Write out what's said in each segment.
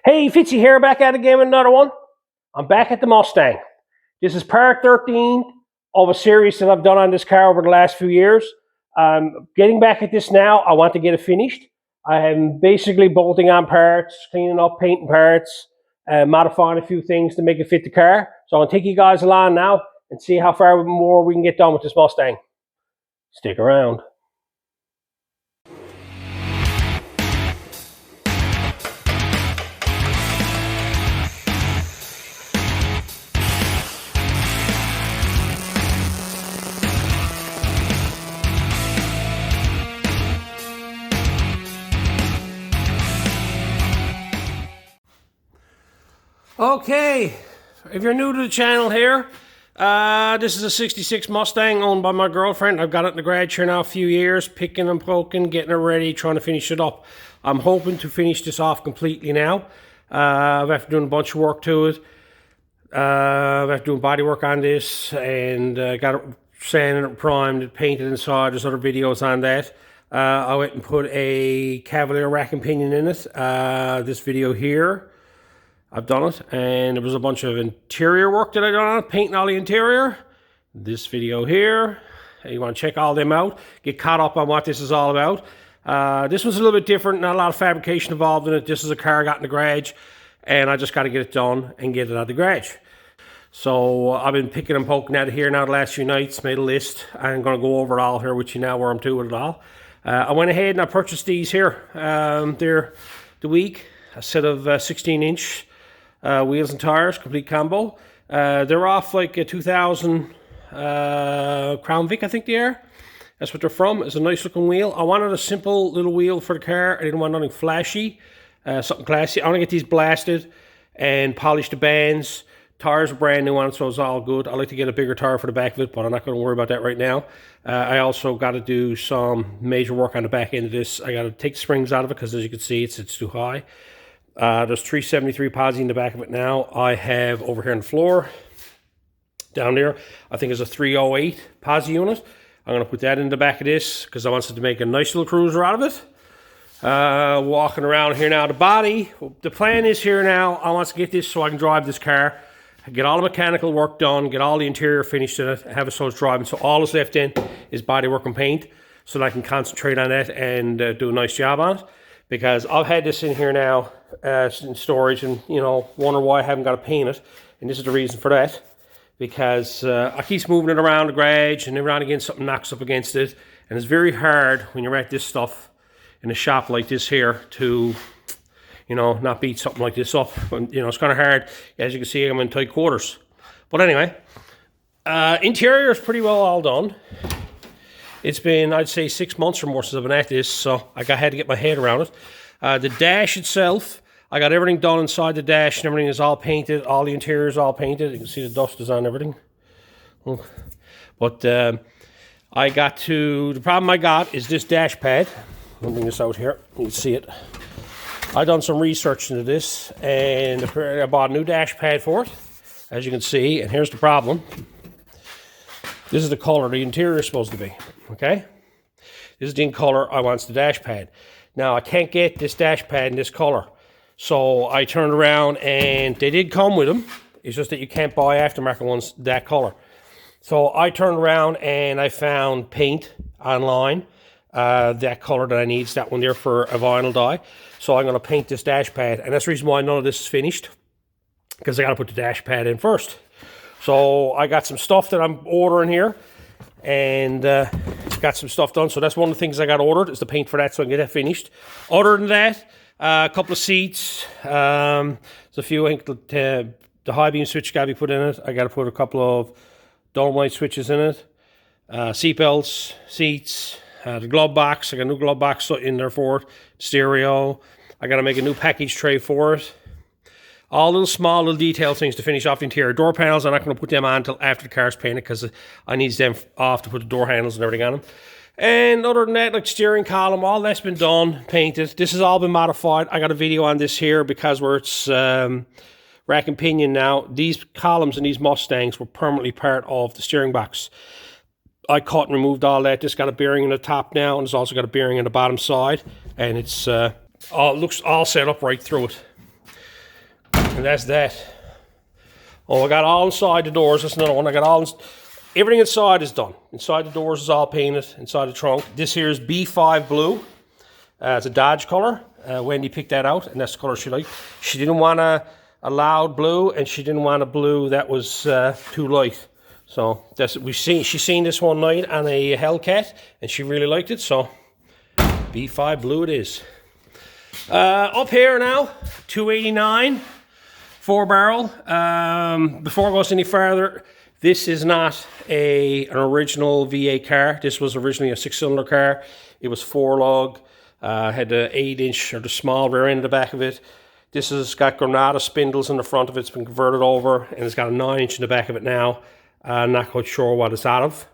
Hey, Fitzy here, back at it again with another one. I'm back at the Mustang. This is part 13 of a series that I've done on this car over the last few years. Getting back at this now, I want to get it finished. I am basically bolting on parts, cleaning up, painting parts, modifying a few things to make it fit the car. So I'm going to take you guys along now and see how far more we can get done with this Mustang. Stick around. Okay, if you're new to the channel here, this is a 66 Mustang owned by my girlfriend. I've got it in the garage here now a few years, picking and poking, getting it ready, trying to finish it up. I'm hoping to finish this off completely now. After doing a bunch of work to it, after doing body work on this, and got it sanded, primed, painted inside. There's other videos on that. I went and put a Cavalier rack and pinion in it. This video here, I've done it, and there was a bunch of interior work that I done on it, painting all the interior. This video here, you want to check all them out, get caught up on what this is all about. This was a little bit different, not a lot of fabrication involved in it. This is a car I got in the garage, and I just got to get it done and get it out of the garage. So I've been picking and poking at it here now the last few nights, made a list. I'm going to go over it all here with you now where I'm to with it all. I went ahead and I purchased these here. They're the week, a set of 16-inch wheels and tires, complete combo. They're off like a 2000 Crown Vic, I think they are. That's what they're from. It's a nice looking wheel. I wanted a simple little wheel for the car. I didn't want nothing flashy, something classy. I want to get these blasted and polish the bands. Tires are brand new on it, so it's all good. I like to get a bigger tire for the back of it, but I'm not going to worry about that right now. I also got to do some major work on the back end of this. I got to take the springs out of it because, as you can see, it's too high. There's 373 posi in the back of it now. I have over here on the floor, down there, I think it's a 308 posi unit. I'm going to put that in the back of this because I wanted to make a nice little cruiser out of it. Walking around here now, the body, the plan is here now, I want to get this so I can drive this car, get all the mechanical work done, get all the interior finished in it, have it so it's driving. So all that's left in is body work and paint so that I can concentrate on that and do a nice job on it. Because I've had this in here now in storage and, you know, wonder why I haven't got to paint it. And this is the reason for that. Because I keep moving it around the garage and every now and again something knocks up against it. And it's very hard when you're at this stuff in a shop like this here to, you know, not beat something like this up. And, you know, it's kind of hard. As you can see, I'm in tight quarters. But anyway, interior is pretty well all done. It's been, I'd say, 6 months or more since I've been at this, so I had to get my head around it. The dash itself, I got everything done inside the dash, and everything is all painted. All the interior is all painted. You can see the dust is on everything. But the problem I got is this dash pad. Let me bring this out here. You can see it. I done some research into this, and I bought a new dash pad for it, as you can see. And here's the problem. This is the color the interior is supposed to be, okay? This is the color I want the dash pad. Now, I can't get this dash pad in this color. So I turned around, and they did come with them. It's just that you can't buy aftermarket ones that color. So I turned around, and I found paint online, that color that I need. It's that one there for a vinyl dye. So I'm going to paint this dash pad. And that's the reason why none of this is finished, because I got to put the dash pad in first. So I got some stuff that I'm ordering here, and got some stuff done. So that's one of the things I got ordered is the paint for that, so I can get that finished. Other than that, a couple of seats. There's a few. I think the high beam switch got to be put in it. I got to put a couple of dome light switches in it. Seat belts, seats, the glove box. I got a new glove box in there for it. Stereo. I got to make a new package tray for it. All little small little detail things to finish off the interior. Door panels, I'm not going to put them on until after the car's painted because I need them off to put the door handles and everything on them. And other than that, like steering column, all that's been done, painted. This has all been modified. I got a video on this here because where it's rack and pinion now. These columns in these Mustangs were permanently part of the steering box. I cut and removed all that. This got a bearing in the top now, and it's also got a bearing in the bottom side. And it's looks all set up right through it. And that's that. Oh, I got all inside the doors. That's another one. I got all... Everything inside is done. Inside the doors is all painted. Inside the trunk. This here is B5 blue. It's a Dodge color. Wendy picked that out, and that's the color she liked. She didn't want a loud blue, and she didn't want a blue that was too light. So that's she's seen this one night on a Hellcat, and she really liked it. So B5 blue it is. Up here now, 289, 4-barrel. Before I go any further, this is not an original V8 car. This was originally a 6-cylinder car. It was 4-lug. Had the 8-inch or the small rear end at the back of it. This has got Granada spindles in the front of it. It's been converted over, and it's got a 9-inch in the back of it now. I'm not quite sure what it's out of.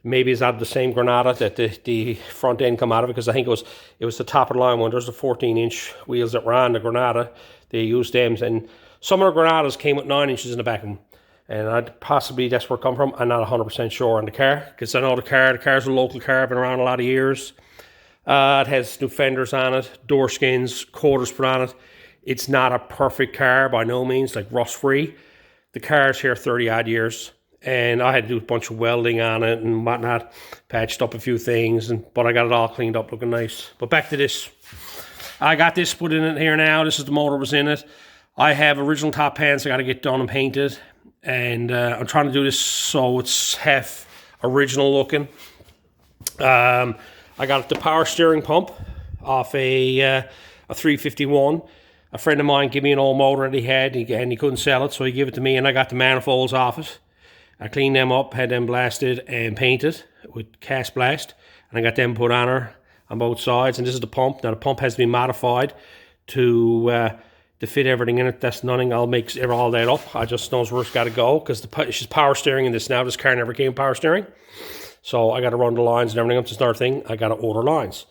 Maybe it's out of the same Granada that the front end come out of it, because I think it was the top of the line one. There's the 14-inch wheels that were on the Granada. They used them, and some of the Granadas came with 9 inches in the back of them. And possibly that's where it come from. I'm not 100% sure on the car, because I know the car's a local car, been around a lot of years. It has new fenders on it, door skins, quarters put on it. It's not a perfect car by no means, like rust free. The car's here 30 odd years, and I had to do a bunch of welding on it and whatnot, patched up a few things, but I got it all cleaned up looking nice. But back to this. I got this put in it here now. This is the motor was in it. I have original top pans I got to get done and painted, and I'm trying to do this so it's half original looking. I got the power steering pump off a 351. A friend of mine gave me an old motor that he had, and he couldn't sell it, so he gave it to me, and I got the manifolds off it. I cleaned them up, had them blasted and painted with cast blast, and I got them put on her on both sides. And this is the pump. Now the pump has been modified to fit everything in it. That's nothing. I'll make all that up. I just knows where it's got to go, because she's power steering in this now. This car never came power steering. So I got to run the lines and everything up. This is another thing. I got to order lines.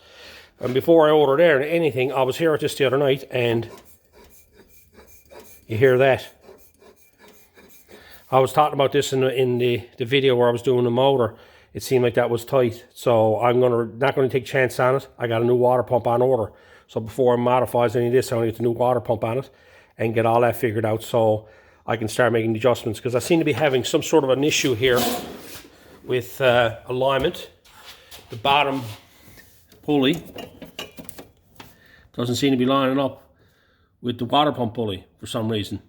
And before I ordered anything, I was here at this the other night, and you hear that. I was talking about this in the video where I was doing the motor. It seemed like that was tight. So I'm not going to take a chance on it. I got a new water pump on order. So before I modifies any of this, I want to get the new water pump on it and get all that figured out so I can start making the adjustments. Because I seem to be having some sort of an issue here with alignment. The bottom pulley doesn't seem to be lining up with the water pump pulley for some reason.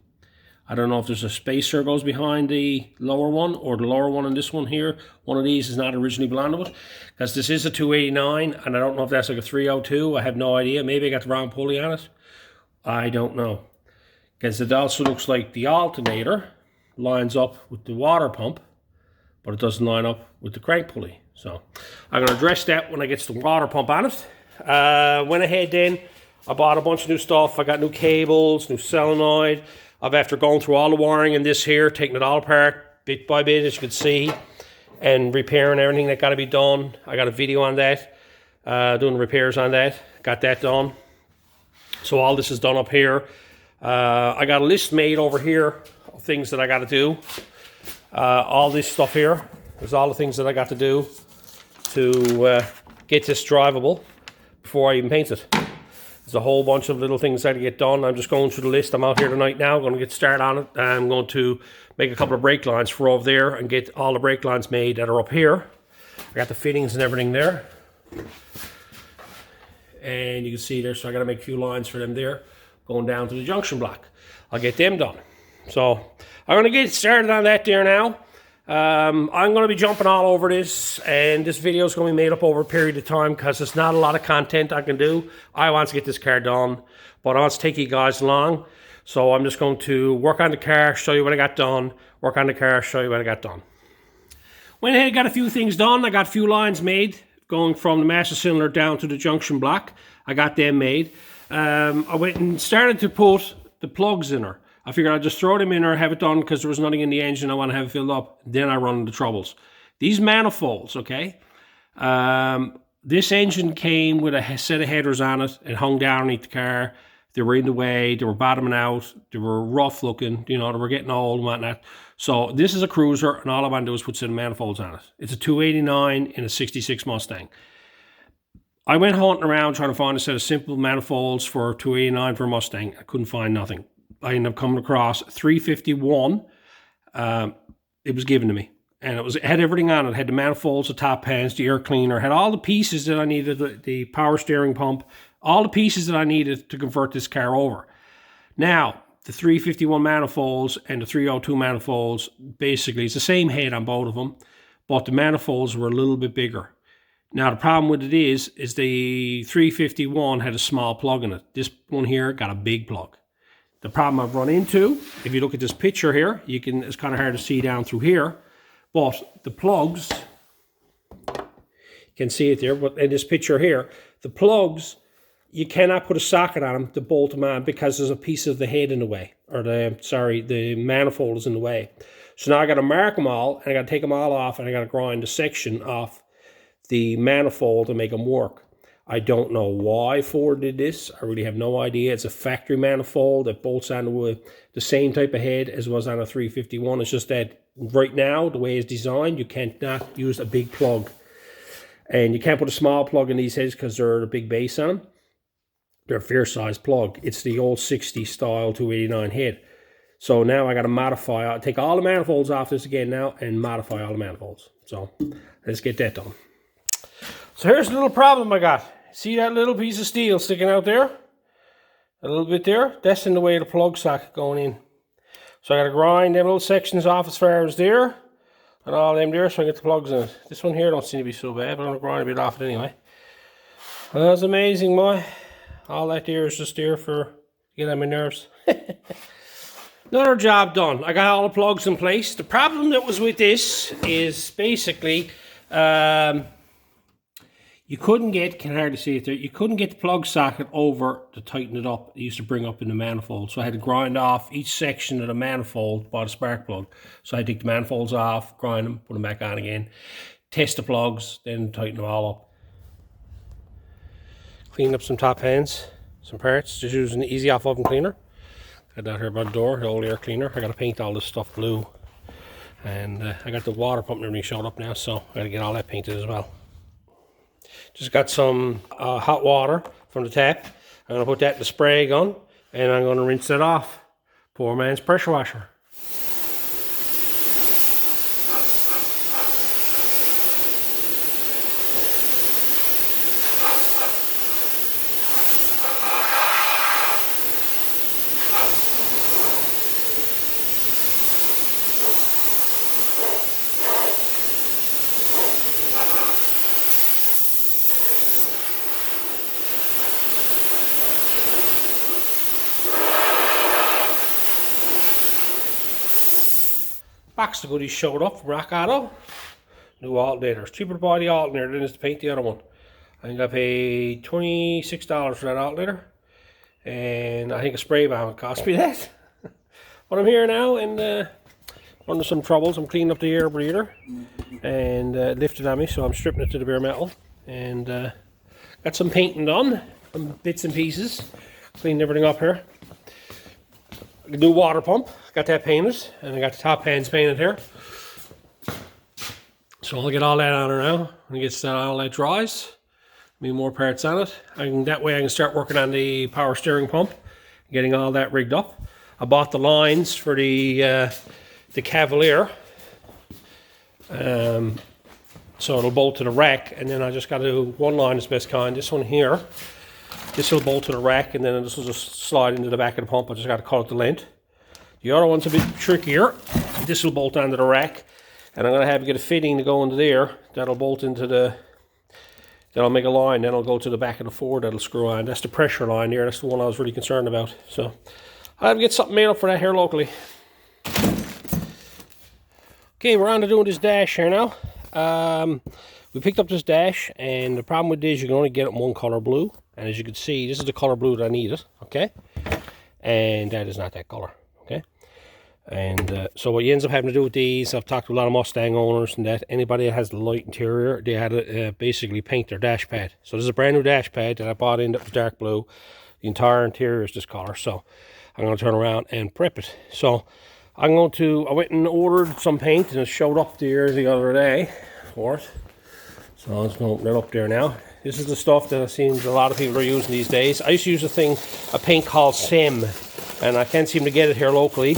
I don't know if there's a spacer goes behind the lower one, or the lower one in this one here. One of these is not originally belonged to it, because this is a 289, and I don't know if that's like a 302. I have no idea. Maybe I got the wrong pulley on it. I don't know. Because it also looks like the alternator lines up with the water pump, but it doesn't line up with the crank pulley. So I'm going to address that when I get the water pump on it. Went ahead then. I bought a bunch of new stuff. I got new cables, new solenoid. After going through all the wiring in this here, taking it all apart bit by bit, as you can see, and repairing everything that got to be done. I got a video on that, doing repairs on that. Got that done. So all this is done up here. I got a list made over here of things that I got to do. All this stuff here is all the things that I got to do to get this drivable before I even paint it. There's a whole bunch of little things I got to get done. I'm just going through the list. I'm out here tonight now. I'm going to get started on it. I'm going to make a couple of brake lines for over there and get all the brake lines made that are up here. I got the fittings and everything there. And you can see there, so I got to make a few lines for them there, going down to the junction block. I'll get them done. So I'm going to get started on that there now. I'm going to be jumping all over this, and this video is going to be made up over a period of time because there's not a lot of content I can do. I want to get this car done, but I want to take you guys along. So I'm just going to work on the car, show you what I got done, work on the car, show you what I got done. Went ahead and got a few things done. I got a few lines made going from the master cylinder down to the junction block. I got them made. I went and started to put the plugs in her. I figured I'd just throw them in or have it done because there was nothing in the engine. I want to have it filled up. Then I run into troubles. These manifolds, okay? This engine came with a set of headers on it. It hung down underneath the car. They were in the way. They were bottoming out. They were rough looking. You know, they were getting old and whatnot. So this is a cruiser, and all I want to do is put some manifolds on it. It's a 289 in a 66 Mustang. I went hunting around trying to find a set of simple manifolds for 289 for a Mustang. I couldn't find nothing. I ended up coming across 351. It was given to me. And it had everything on it. It had the manifolds, the top pans, the air cleaner, had all the pieces that I needed, the power steering pump, all the pieces that I needed to convert this car over. Now, the 351 manifolds and the 302 manifolds, basically, it's the same head on both of them, but the manifolds were a little bit bigger. Now, the problem with it is the 351 had a small plug in it. This one here got a big plug. The problem I've run into, if you look at this picture here, it's kind of hard to see down through here, but the plugs, you can see it there, but in this picture here, the plugs, you cannot put a socket on them to bolt them on because there's a piece of the head in the way, or the manifold is in the way. So now I got to mark them all, and I got to take them all off, and I got to grind the section off the manifold to make them work. I don't know why Ford did this. I really have no idea. It's a factory manifold that bolts onto the same type of head as was on a 351. It's just that right now, the way it's designed, you can't not use a big plug. And you can't put a small plug in these heads because they're a big base on them. They're a fair size plug. It's the old 60 style 289 head. So now I got to modify. I'll take all the manifolds off this again now and modify all the manifolds. So let's get that done. So here's the little problem I got. See that little piece of steel sticking out there? A little bit there? That's in the way of the plug socket going in. So I got to grind them little sections off as far as there. And all them there so I get the plugs in it. This one here don't seem to be so bad, but I'm going to grind a bit off it anyway. Well, that's amazing, boy. All that there is just there for get on my nerves. Another job done. I got all the plugs in place. The problem that was with this is basically you couldn't get, can hardly see it there, you couldn't get the plug socket over to tighten it up. It used to bring up in the manifold. So I had to grind off each section of the manifold by the spark plug. So I had to take the manifolds off, grind them, put them back on again, test the plugs, then tighten them all up. Clean up some top hands, some parts, just using the easy off oven cleaner. Got that here by the door, the old air cleaner. I got to paint all this stuff blue. And I got the water pump and everything showed up now, so I got to get all that painted as well. Just got some hot water from the tap. I'm going to put that in the spray gun, and I'm going to rinse that off. Poor man's pressure washer. Box of goodies showed up from Rock Auto. New alternators. Cheaper to buy the alternator than it is to paint the other one. I think I paid $26 for that alternator. And I think a spray bomb cost me that. But I'm here now and under some troubles. I'm cleaning up the air breather. And it lifted on me, so I'm stripping it to the bare metal. And got some painting done. Some bits and pieces. Cleaned everything up here. A new water pump, got that painted, and I got the top pans painted here. So I'll get all that on her now. When it gets all that dries, maybe more parts on it. That way I can start working on the power steering pump, getting all that rigged up. I bought the lines for the Cavalier, so it'll bolt to the rack, and then I just got to do one line is best kind. This one here. This will bolt to the rack, and then this will just slide into the back of the pump. I just got to cut it the length. The other one's a bit trickier. This will bolt onto the rack, and I'm going to have to get a fitting to go into there. That'll bolt into the, then I'll make a line, then it'll go to the back of the Ford, that'll screw on. That's the pressure line there. That's the one I was really concerned about. So I'll have to get something made up for that here locally. Okay, we're on to doing this dash here now. We picked up this dash, and the problem with this, you can only get it in one color blue. And as you can see, this is the color blue that I needed, okay? And that is not that color, okay? And so what you ends up having to do with these, I've talked to a lot of Mustang owners and that, anybody that has the light interior, they had to basically paint their dash pad. So this is a brand new dash pad that I bought in that was dark blue. The entire interior is this color, so I'm going to turn around and prep it. So I went and ordered some paint, and it showed up there the other day for it. So I'm just going to open it up there now. This is the stuff that I've seen a lot of people are using these days. I used to use a paint called SEM. and I can't seem to get it here locally.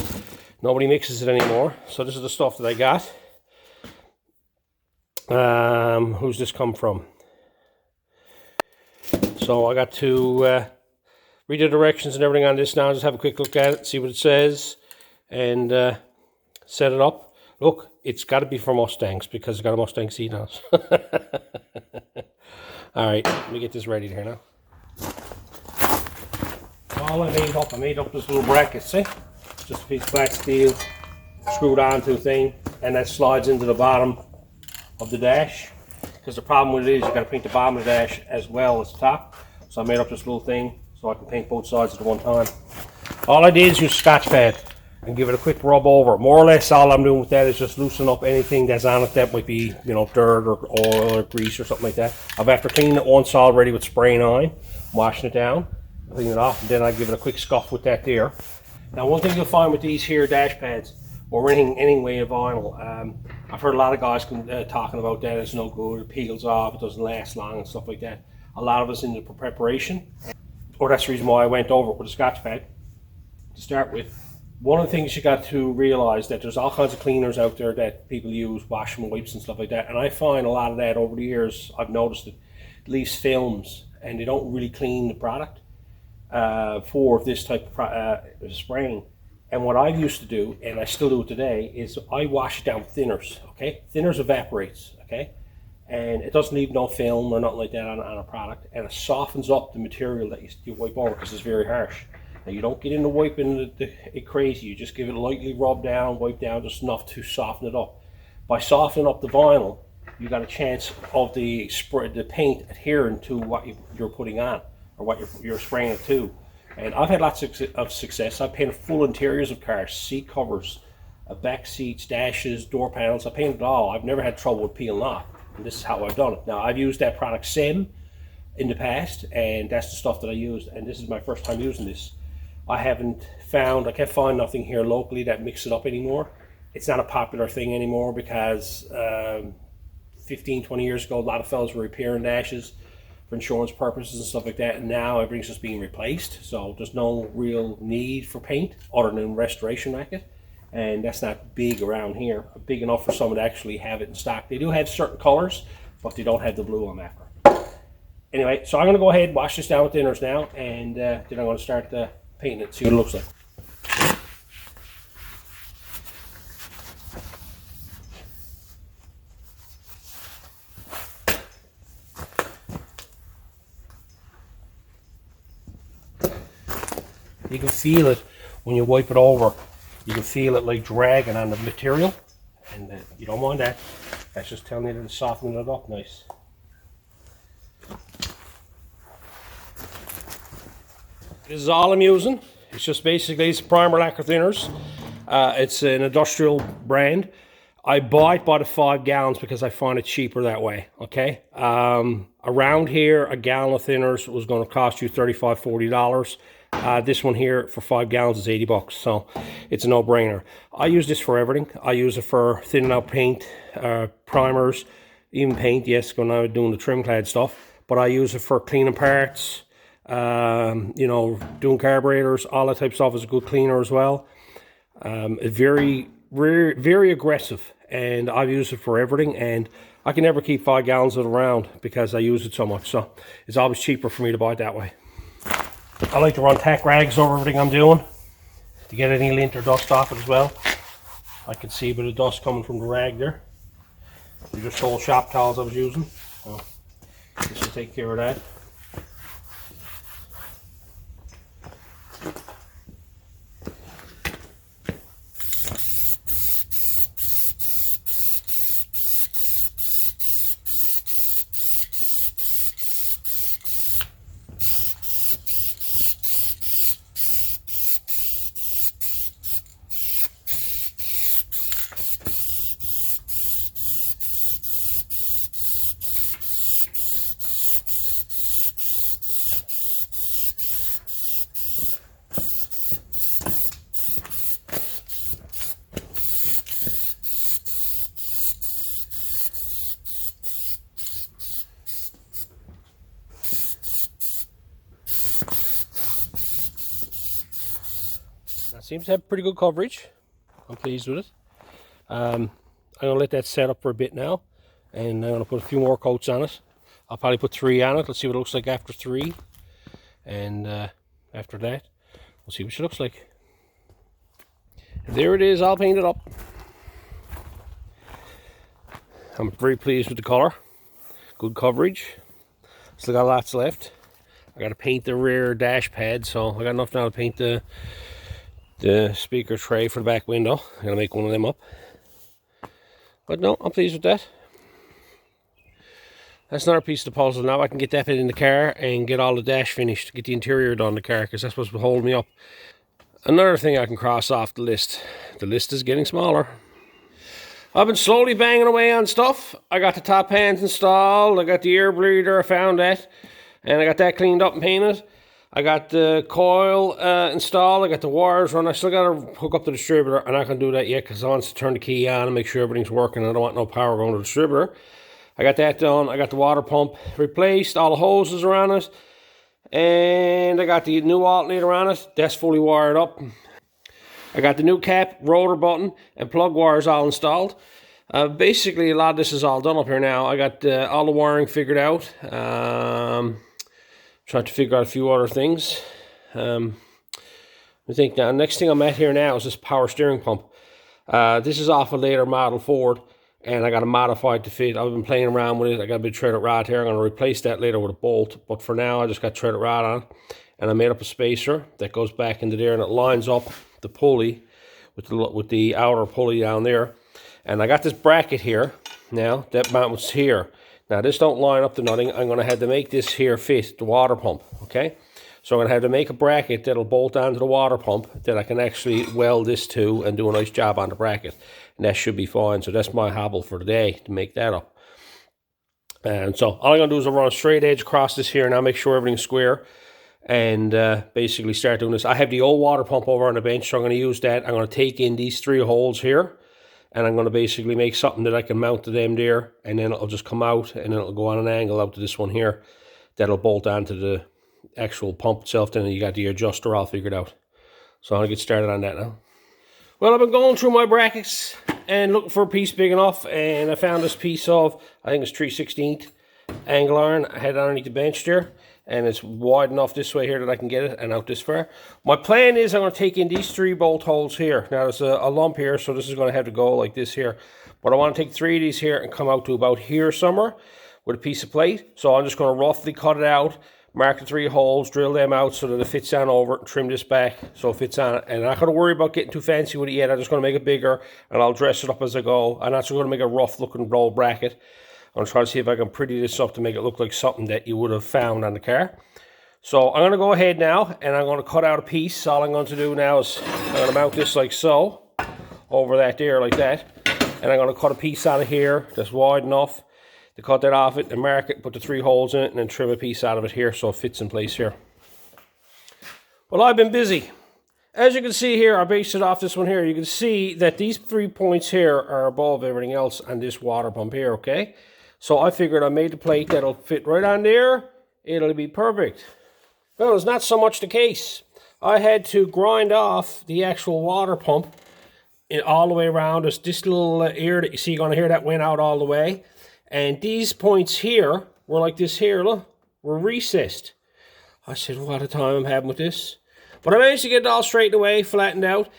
Nobody mixes it anymore. So this is the stuff that I got. Who's this come from? So I got to read the directions and everything on this now. Just have a quick look at it, see what it says, and set it up. Look, it's got to be for Mustangs because it's got a Mustang seat now. All right, let me get this ready here now. All I made up this little bracket, see? Just a piece of flat steel screwed onto a thing, and that slides into the bottom of the dash. Because the problem with it is you got to paint the bottom of the dash as well as the top. So I made up this little thing so I can paint both sides at one time. All I did is use scotch pad and give it a quick rub over. More or less all I'm doing with that is just loosen up anything that's on it that might be, you know, dirt or oil or grease or something like that. I've after cleaning it once already with spraying on, washing it down, clean it off, and then I give it a quick scuff with that there. Now one thing you'll find with these here dash pads, or anything anyway of vinyl, I've heard a lot of guys talking about that. It's no good, it peels off, it doesn't last long and stuff like that. A lot of us in the preparation, or that's the reason why I went over it with a scotch pad to start with. One of the things you got to realize that there's all kinds of cleaners out there that people use, washing wipes and stuff like that, and I find a lot of that over the years, I've noticed it leaves films and they don't really clean the product for this type of spraying. And what I used to do, and I still do it today, is I wash it down with thinners, okay? Thinners evaporates, okay? And it doesn't leave no film or nothing like that on a product, and it softens up the material that you wipe over because it's very harsh. Now you don't get into wiping it crazy, you just give it a lightly rub down, wipe down just enough to soften it up. By softening up the vinyl, you got a chance of the paint adhering to what you're putting on, or what you're spraying it to. And I've had lots of success. I've painted full interiors of cars, seat covers, back seats, dashes, door panels. I painted it all. I've never had trouble with peeling off. And this is how I've done it. Now, I've used that product SEM in the past, and that's the stuff that I used. And this is my first time using this. I can't find nothing here locally that mixes it up anymore. It's not a popular thing anymore because 15, 20 years ago, a lot of fellas were repairing dashes for insurance purposes and stuff like that, and now everything's just being replaced, so there's no real need for paint other than restoration racket, and that's not big around here, big enough for someone to actually have it in stock. They do have certain colors, but they don't have the blue I'm after. Anyway, so I'm going to go ahead and wash this down with thinners now, and then I'm going to start painting it, see what it looks like. You can feel it when you wipe it over. You can feel it like dragging on the material, and you don't want that. That's just telling you that it's softening it up nice. This is all I'm using. It's just basically it's primer lacquer thinners. It's an industrial brand. I bought the 5 gallons because I find it cheaper that way, okay? Around here, a gallon of thinners was going to cost you $35, $40. This one here for 5 gallons is 80 bucks, so it's a no-brainer. I use this for everything. I use it for thinning out paint, primers, even paint, yes, when I'm doing the trim clad stuff, but I use it for cleaning parts, you know, doing carburetors, all that type of stuff is a good cleaner as well. It's very aggressive, and I've used it for everything, and I can never keep 5 gallons of it around because I use it so much, so it's always cheaper for me to buy it that way. I like to run tack rags over everything I'm doing to get any lint or dust off it as well. I can see a bit of dust coming from the rag there. These are just old shop towels I was using, so this will take care of that. That seems to have pretty good coverage. I'm pleased with it. I'm going to let that set up for a bit now, and I'm going to put a few more coats on it. I'll probably put 3 on it. Let's see what it looks like after 3, and after that we'll see what it looks like. And there it is, all painted up. I'm very pleased with the color. Good coverage. Still got lots left. I got to paint the rear dash pad, so I got enough now to paint the speaker tray for the back window. I'm gonna make one of them up. But no, I'm pleased with that. That's another piece of the puzzle. Now I can get that fit in the car and get all the dash finished, get the interior done in the car, because that's what's holding me up. Another thing I can cross off the list. The list is getting smaller. I've been slowly banging away on stuff. I got the top hands installed. I got the air bleeder. I found that. And I got that cleaned up and painted. I got the coil installed. I got the wires run. I still got to hook up the distributor. I'm not going to do that yet because I want to turn the key on and make sure everything's working. I don't want no power going to the distributor. I got that done. I got the water pump replaced. All the hoses are on it. And I got the new alternator on it. That's fully wired up. I got the new cap, rotor button, and plug wires all installed. Basically, a lot of this is all done up here now. I got all the wiring figured out. Trying to figure out a few other things. I think now, next thing I'm at here now is this power steering pump. This is off a later model Ford, and I got to modify it to fit. I've been playing around with it. I got a big threaded rod here. I'm going to replace that later with a bolt, but for now I just got threaded rod on, and I made up a spacer that goes back into there, and it lines up the pulley with the outer pulley down there. And I got this bracket here now that mounts here. Now this don't line up to nothing. I'm going to have to make this here fit the water pump, okay? So I'm going to have to make a bracket that'll bolt onto the water pump that I can actually weld this to and do a nice job on the bracket. And that should be fine. So that's my hobble for today, to make that up. And so all I'm going to do is I'll run a straight edge across this here, and I'll make sure everything's square. And basically start doing this. I have the old water pump over on the bench, so I'm going to use that. I'm going to take in these 3 holes here, and I'm going to basically make something that I can mount to them there, and then it'll just come out, and then it'll go on an angle out to this one here. That'll bolt onto the actual pump itself. Then you got the adjuster all figured out. So I'm going to get started on that now. Well, I've been going through my brackets and looking for a piece big enough, and I found this piece of, I think it's 3/16 angle iron. I had it underneath the bench there. And it's wide enough this way here that I can get it and out this far. My plan is I'm going to take in these 3 bolt holes here. Now there's a lump here, so this is going to have to go like this here. But I want to take 3 of these here and come out to about here somewhere with a piece of plate. So I'm just going to roughly cut it out, mark the 3 holes, drill them out so that it fits on over it, and trim this back so it fits on it. And I'm not going to worry about getting too fancy with it yet. I'm just going to make it bigger, and I'll dress it up as I go. I'm not going to make a rough looking roll bracket. I'm going to try to see if I can pretty this up to make it look like something that you would have found on the car. So I'm going to go ahead now, and I'm going to cut out a piece. All I'm going to do now is I'm going to mount this like so, over that there like that. And I'm going to cut a piece out of here that's wide enough to cut that off it and mark it, put the 3 holes in it, and then trim a piece out of it here so it fits in place here. Well, I've been busy. As you can see here, I based it off this one here. You can see that these 3 points here are above everything else on this water pump here, okay? So I figured I made the plate that'll fit right on there. It'll be perfect. Well, it's not so much the case. I had to grind off the actual water pump all the way around. There's this little ear that you see, you're going to hear that went out all the way. And these points here were like this here, look, were recessed. I said, what a time I'm having with this. But I managed to get it all straightened away, flattened out.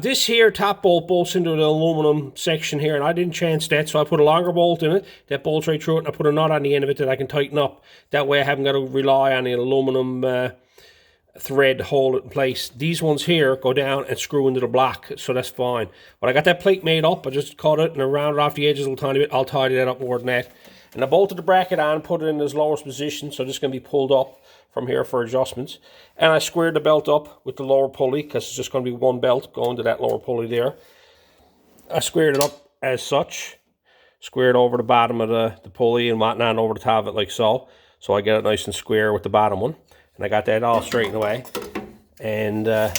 This here top bolt bolts into the aluminum section here, and I didn't chance that, so I put a longer bolt in it that bolts right through it, and I put a nut on the end of it that I can tighten up. That way I haven't got to rely on the aluminum thread to hold it in place. These ones here go down and screw into the block, so that's fine. But I got that plate made up. I just cut it and I rounded off the edges a little tiny bit. I'll tidy that up more than that. And I bolted the bracket on, put it in its lowest position, so this is going to be pulled up from here for adjustments. And I squared the belt up with the lower pulley, because it's just going to be one belt going to that lower pulley there. I squared it up as such, squared over the bottom of the pulley and whatnot over the top of it like so. So I get it nice and square with the bottom one. And I got that all straightened away. And I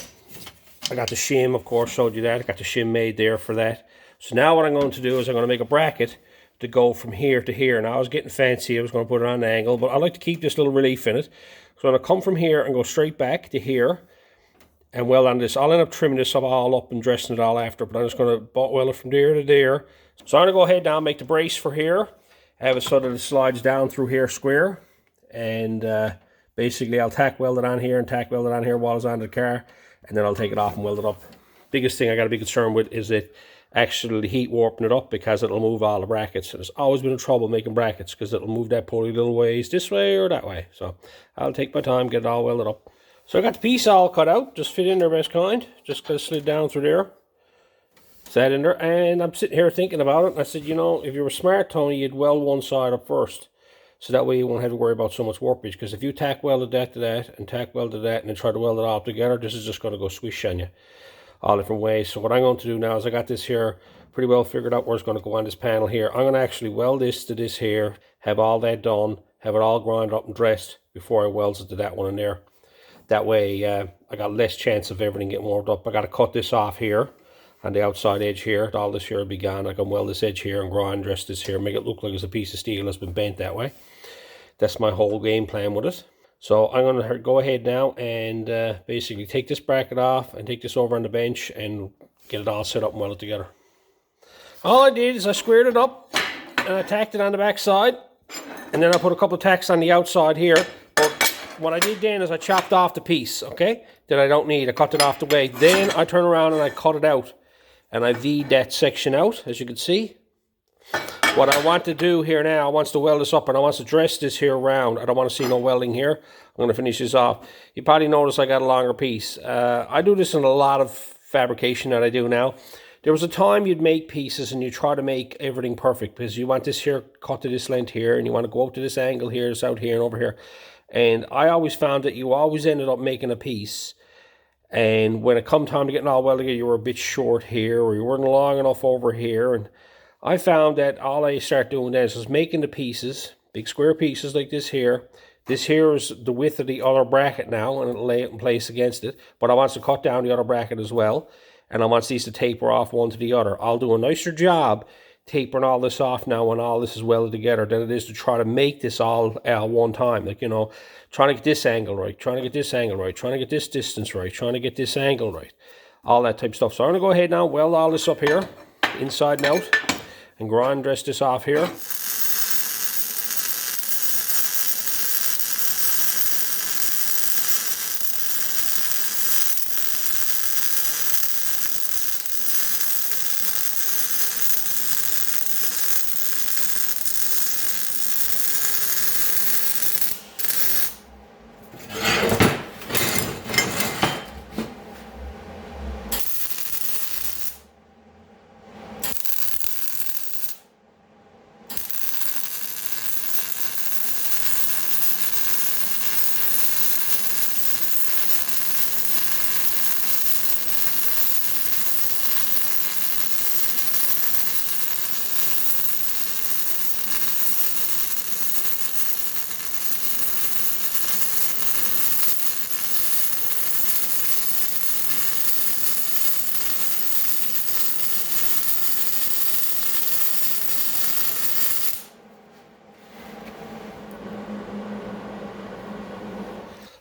got the shim, of course, showed you that. I got the shim made there for that. So now what I'm going to do is I'm going to make a bracket to go from here to here. Now I was getting fancy, I was going to put it on an angle, but I like to keep this little relief in it. So I'm going to come from here and go straight back to here, and weld on this. I'll end up trimming this all up and dressing it all after, but I'm just going to butt weld it from there to there. So I'm going to go ahead now and make the brace for here. Have it so that it slides down through here square. And basically I'll tack weld it on here and tack weld it on here while it's on the car. And then I'll take it off and weld it up. Biggest thing I got to be concerned with is it actually heat warping it up, because it'll move all the brackets. And it's always been a trouble making brackets, because it'll move that pulley little ways this way or that way. So I'll take my time, get it all welded up. So I got the piece all cut out, just fit in there best kind. Just got slid down through there. Sat in there, and I'm sitting here thinking about it. And I said, you know, if you were smart, Tony, you'd weld one side up first. So that way you won't have to worry about so much warpage. Because if you tack welded that to that, and tack welded that, and then try to weld it all together, this is just going to go swish on you all different ways. So what I'm going to do now is I got this here pretty well figured out where it's going to go on this panel here. I'm going to actually weld this to this here, have all that done, have it all ground up and dressed before I weld it to that one in there. That way I got less chance of everything getting warmed up. I got to cut this off here on the outside edge here. All this here will be gone. I can weld this edge here and grind dress this here, make it look like it's a piece of steel that's been bent that way. That's my whole game plan with it. So I'm going to go ahead now and basically take this bracket off and take this over on the bench and get it all set up and weld it together. All I did is I squared it up and I tacked it on the back side, and then I put a couple of tacks on the outside here. But what I did then is I chopped off the piece, okay, that I don't need. I cut it off the way. Then I turn around and I cut it out, and I V'd that section out, as you can see. What I want to do here now, I want to weld this up, and I want to dress this here round. I don't want to see no welding here. I'm going to finish this off. You probably notice I got a longer piece. I do this in a lot of fabrication that I do now. There was a time you'd make pieces and you try to make everything perfect, because you want this here cut to this length here, and you want to go out to this angle here, this out here and over here. And I always found that you always ended up making a piece, and when it come time to getting all welded together, you were a bit short here, or you weren't long enough over here. And I found that all I start doing then is making the pieces, big square pieces like this here. This here is the width of the other bracket now, and it'll lay it in place against it. But I want to cut down the other bracket as well, and I want these to taper off one to the other. I'll do a nicer job tapering all this off now when all this is welded together than it is to try to make this all at one time. Like, you know, trying to get this angle right, trying to get this angle right, trying to get this distance right, trying to get this angle right, all that type of stuff. So I'm going to go ahead now, weld all this up here, inside and out, and grind dress this off here.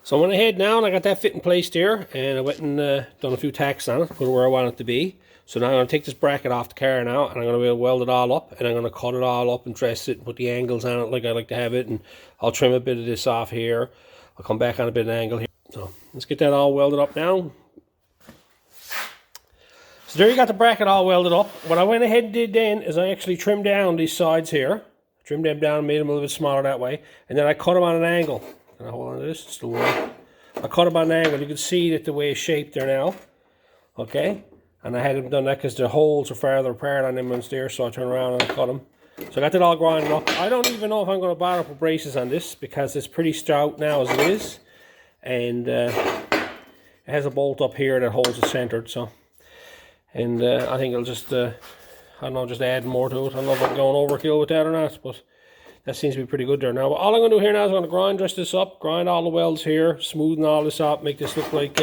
So I went ahead now and I got that fit in place there, and I went and done a few tacks on it, put it where I want it to be. So now I'm going to take this bracket off the car now, and I'm going to weld it all up, and I'm going to cut it all up and dress it and put the angles on it like I like to have it, and I'll trim a bit of this off here. I'll come back on a bit of an angle here. So let's get that all welded up now. So there you got the bracket all welded up. What I went ahead and did then is I actually trimmed down these sides here. Trimmed them down and made them a little bit smaller that way. And then I cut them on an angle. Can I hold on to this? It's the one. I cut them on an angle. You can see that the way it's shaped there now. Okay? And I had them done that because the holes are farther apart on them ones there, so I turned around and I cut them. So I got that all grinded up. I don't even know if I'm going to bother with braces on this because it's pretty stout now as it is. And it has a bolt up here that holds it centered. So, and I think it'll just, I don't know, just add more to it. I don't know if I'm going overkill with that or not, but that seems to be pretty good there now. But all I'm going to do here now is I'm going to grind dress this up, grind all the welds here, smoothen all this up, make this look like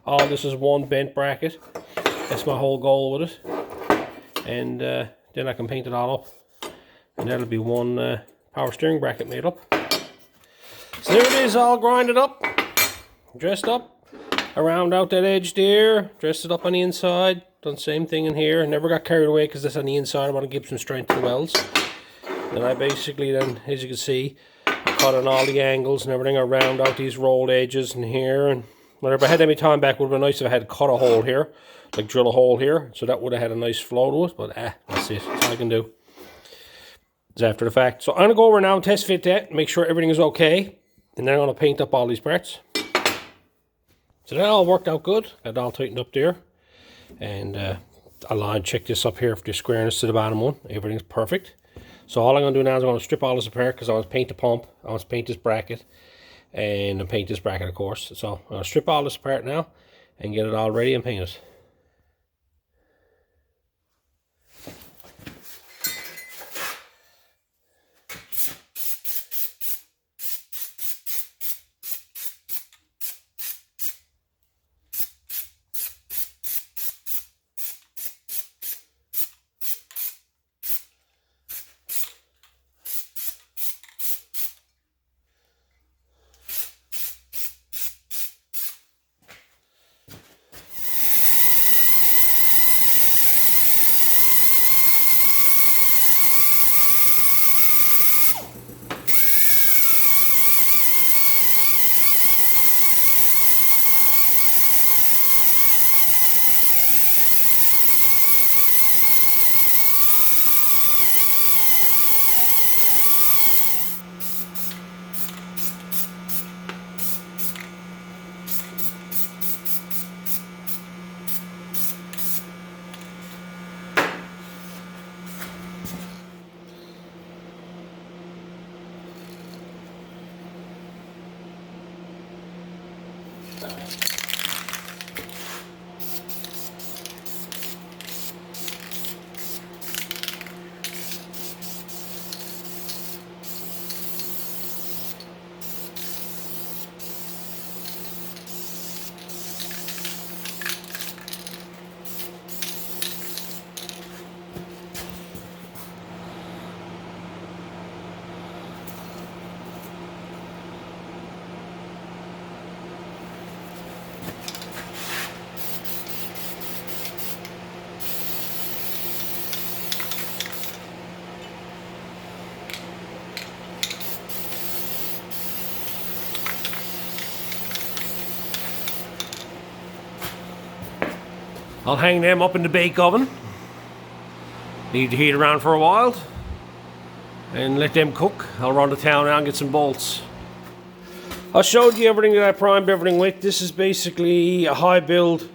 all this is one bent bracket. That's my whole goal with it. And then I can paint it all up. And that'll be one power steering bracket made up. So there it is, all grinded up, dressed up. around out that edge there, dressed it up on the inside, done the same thing in here. Never got carried away because that's on the inside. I want to give some strength to the welds. And I basically then, as you can see, cut on all the angles and everything. I round out these rolled edges in here and whatever. If I had any time back, it would have been nice if I had cut a hole here, like drill a hole here, so that would have had a nice flow to it. But that's it. That's all I can do. It's after the fact. So I'm going to go over now and test fit that, make sure everything is okay. And then I'm going to paint up all these parts. So that all worked out good. Got it all tightened up there. And I'll check this up here for the squareness to the bottom one. Everything's perfect. So all I'm going to do now is I'm going to strip all this apart because I want to paint the pump. I want to paint this bracket. And paint this bracket, of course. So I'm going to strip all this apart now and get it all ready and paint it. I'll hang them up in the bake oven. Need to heat around for a while. And let them cook. I'll run to town now and get some bolts. I showed you everything that I primed everything with. This is basically a high build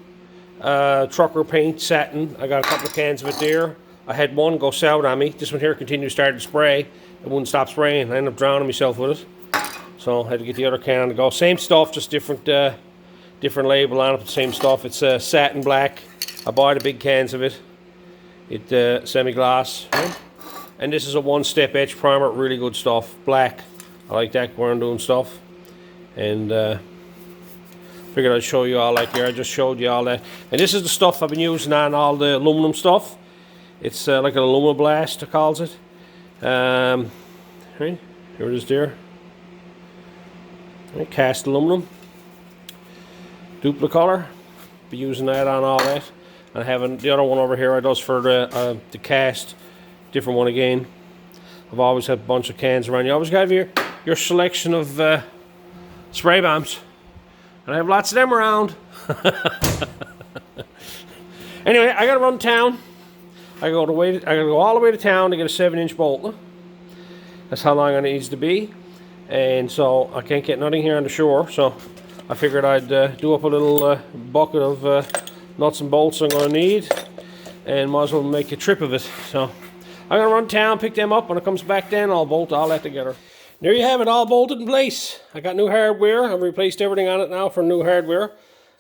trucker paint satin. I got a couple of cans of it there. I had one go south on me. This one here continued to start to spray. It wouldn't stop spraying. I ended up drowning myself with it. So I had to get the other can to go. Same stuff, just different different label on it, but same stuff. It's satin black. I buy the big cans of it. It's semi-gloss. Right? And this is a one-step etch primer, really good stuff. Black. I like that when I'm doing stuff. And figured I'd show you all that here. I just showed you all that. And this is the stuff I've been using on all the aluminum stuff. It's like an aluminum blast, it calls it. Right, here it is there. Right, cast aluminum. Duplicolor. Be using that on all that. And having the other one over here I does for the cast. Different one again. I've always had a bunch of cans around. You always got your selection of spray bombs. And I have lots of them around. Anyway, I gotta run to town. I gotta go all the way to town to get a 7-inch bolt. That's how long it needs to be. And so I can't get nothing here on the shore. So I figured I'd do up a little bucket of nuts and bolts I'm gonna need. And might as well make a trip of it. So I'm gonna run to town, pick them up. When it comes back then, I'll bolt all that together. There you have it, all bolted in place. I got new hardware. I've replaced everything on it now for new hardware.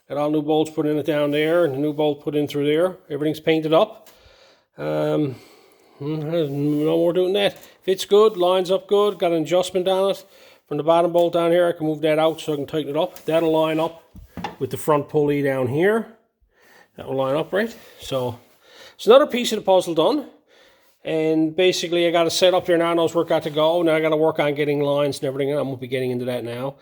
Got all new bolts put in it down there and a new bolt put in through there. Everything's painted up. No more doing that. Fits good, lines up good. Got an adjustment on it. From the bottom bolt down here, I can move that out so I can tighten it up. That'll line up with the front pulley down here. That will line up right. So it's another piece of the puzzle done. And basically I got to set up there now, knows where it got to go. Now I got to work on getting lines and everything. I won't be getting into that now.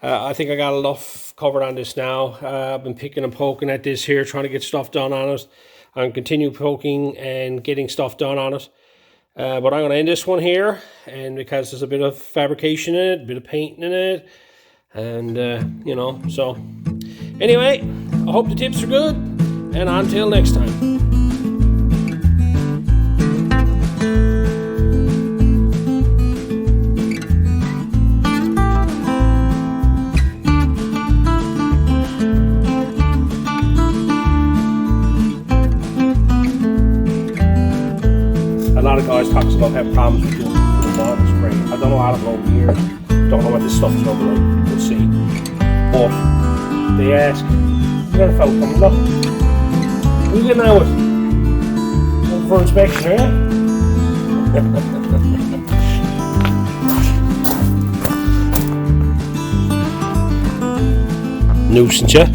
I think I got enough covered on this now. I've been picking and poking at this here, trying to get stuff done on it. I'm continue poking and getting stuff done on it. But I'm going to end this one here, and because there's a bit of fabrication in it, a bit of painting in it, and you know, so anyway, I hope the tips are good, and until next time. A lot of guys talk about having problems with doing the bottom spray. I've done a lot of them over the years. Don't know what this stuff's going to be like. We'll see. But they ask, you got a fella coming up? Who you getting out with? Going for inspection, are you? Nuisance, yeah?